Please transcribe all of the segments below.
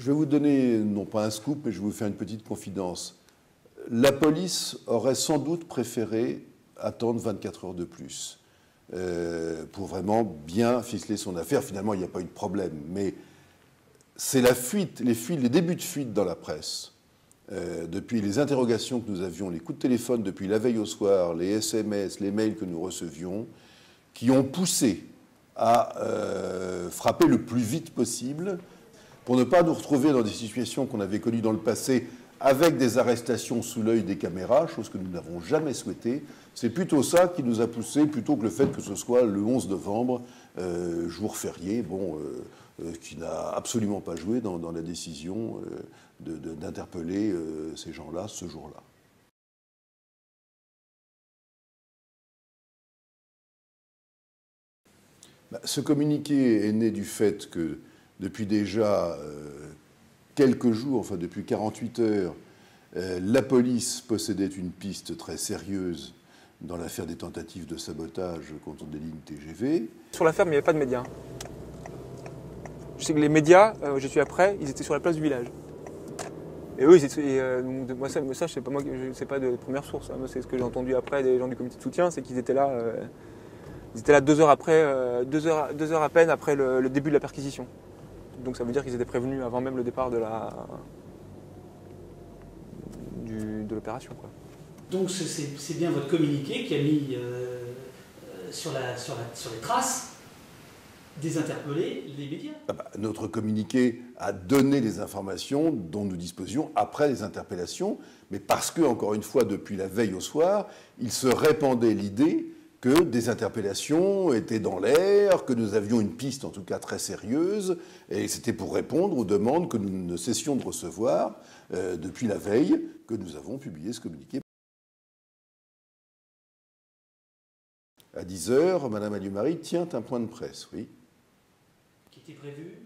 Je vais vous donner, non pas un scoop, mais je vais vous faire une petite confidence. La police aurait sans doute préféré attendre 24 heures de plus pour vraiment bien ficeler son affaire. Finalement, il n'y a pas eu de problème. Mais c'est la fuite, les débuts de fuite dans la presse, depuis les interrogations que nous avions, les coups de téléphone depuis la veille au soir, les SMS, les mails que nous recevions, qui ont poussé à frapper le plus vite possible pour ne pas nous retrouver dans des situations qu'on avait connues dans le passé avec des arrestations sous l'œil des caméras, chose que nous n'avons jamais souhaité. C'est plutôt ça qui nous a poussé, plutôt que le fait que ce soit le 11 novembre, jour férié, qui n'a absolument pas joué dans la décision d'interpeller ces gens-là ce jour-là. Ce communiqué est né du fait que depuis déjà quelques jours, enfin depuis 48 heures, la police possédait une piste très sérieuse dans l'affaire des tentatives de sabotage contre des lignes TGV. Sur l'affaire, mais il n'y avait pas de médias. Je sais que les médias, je suis après, ils étaient sur la place du village. Et eux, ils étaient, moi ça c'est pas moi, c'est pas de première source. Hein. Moi, c'est ce que j'ai entendu après des gens du comité de soutien, c'est qu'ils étaient là. Ils étaient là 2 heures après, 2 heures à peine après le début de la perquisition. Donc ça veut dire qu'ils étaient prévenus avant même le départ de l'opération. Donc c'est bien votre communiqué qui a mis sur les traces des interpellés les médias. Notre communiqué a donné les informations dont nous disposions après les interpellations, mais parce que, encore une fois, depuis la veille au soir, il se répandait l'idée que des interpellations étaient dans l'air, que nous avions une piste en tout cas très sérieuse, et c'était pour répondre aux demandes que nous ne cessions de recevoir depuis la veille que nous avons publié ce communiqué. À 10 heures, Mme Alliot-Marie tient un point de presse, oui. Qui était prévu?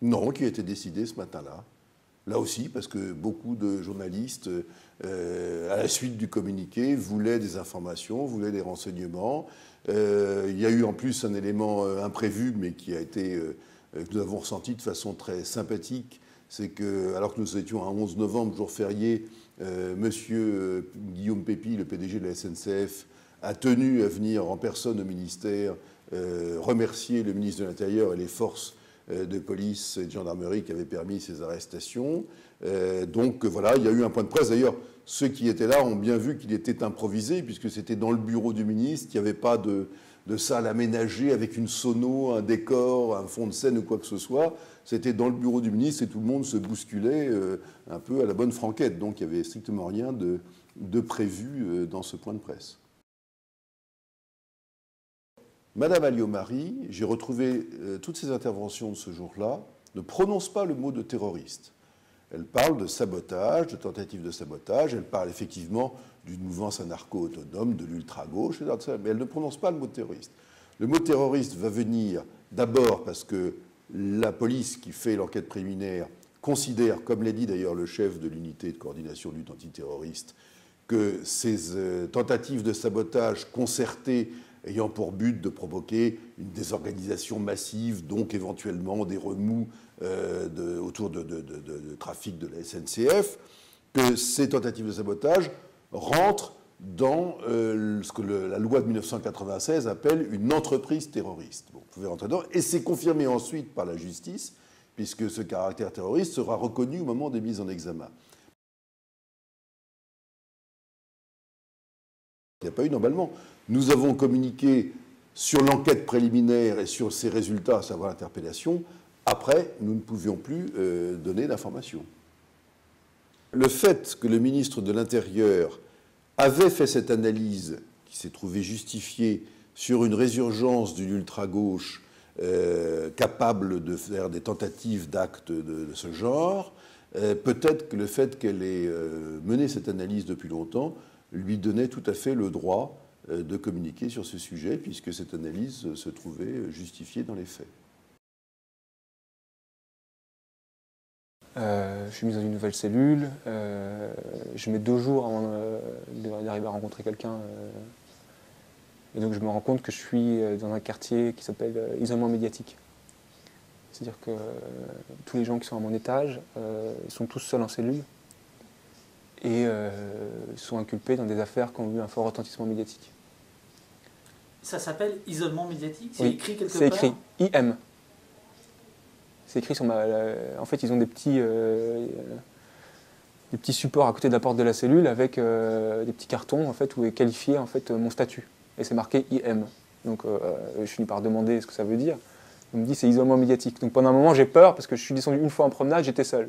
Non, qui a été décidé ce matin-là. Là aussi, parce que beaucoup de journalistes, à la suite du communiqué, voulaient des informations, voulaient des renseignements. Il y a eu en plus un élément imprévu, mais qui a été, que nous avons ressenti de façon très sympathique. C'est que, alors que nous étions un 11 novembre, jour férié, monsieur Guillaume Pépi, le PDG de la SNCF, a tenu à venir en personne au ministère remercier le ministre de l'Intérieur et les forces de police et de gendarmerie qui avaient permis ces arrestations. Donc voilà, il y a eu un point de presse. D'ailleurs, ceux qui étaient là ont bien vu qu'il était improvisé, puisque c'était dans le bureau du ministre, il n'y avait pas de salle aménagée avec une sono, un décor, un fond de scène ou quoi que ce soit. C'était dans le bureau du ministre et tout le monde se bousculait un peu à la bonne franquette. Donc il n'y avait strictement rien de prévu dans ce point de presse. Madame Alliot-Marie, j'ai retrouvé toutes ces interventions de ce jour-là, ne prononce pas le mot de terroriste. Elle parle de sabotage, de tentative de sabotage, elle parle effectivement d'une mouvance anarcho-autonome, de l'ultra-gauche, mais elle ne prononce pas le mot terroriste. Le mot terroriste va venir d'abord parce que la police qui fait l'enquête préliminaire considère, comme l'a dit d'ailleurs le chef de l'unité de coordination de lutte antiterroriste, que ces tentatives de sabotage concertées ayant pour but de provoquer une désorganisation massive, donc éventuellement des remous autour de trafic de la SNCF, que ces tentatives de sabotage rentrent dans ce que la loi de 1996 appelle une entreprise terroriste. Bon, vous pouvez rentrer dedans, et c'est confirmé ensuite par la justice, puisque ce caractère terroriste sera reconnu au moment des mises en examen. Il n'y a pas eu normalement. Nous avons communiqué sur l'enquête préliminaire et sur ses résultats, à savoir l'interpellation. Après, nous ne pouvions plus donner d'informations. Le fait que le ministre de l'Intérieur avait fait cette analyse, qui s'est trouvée justifiée, sur une résurgence d'une ultra-gauche capable de faire des tentatives d'actes de ce genre, peut-être que le fait qu'elle ait mené cette analyse depuis longtemps lui donnait tout à fait le droit de communiquer sur ce sujet, puisque cette analyse se trouvait justifiée dans les faits. Je suis mis dans une nouvelle cellule, je mets 2 jours avant d'arriver à rencontrer quelqu'un, et donc je me rends compte que je suis dans un quartier qui s'appelle isolement médiatique. C'est-à-dire que tous les gens qui sont à mon étage, ils sont tous seuls en cellule et ils sont inculpés dans des affaires qui ont eu un fort retentissement médiatique. Ça s'appelle isolement médiatique? C'est Oui, écrit quelque part? c'est écrit IM. C'est écrit sur en fait, ils ont des petits supports à côté de la porte de la cellule avec des petits cartons en fait, où est qualifié en fait, mon statut. Et c'est marqué IM. Donc je finis par demander ce que ça veut dire. On me dit c'est isolement médiatique. Donc pendant un moment j'ai peur parce que je suis descendu une fois en promenade, j'étais seul.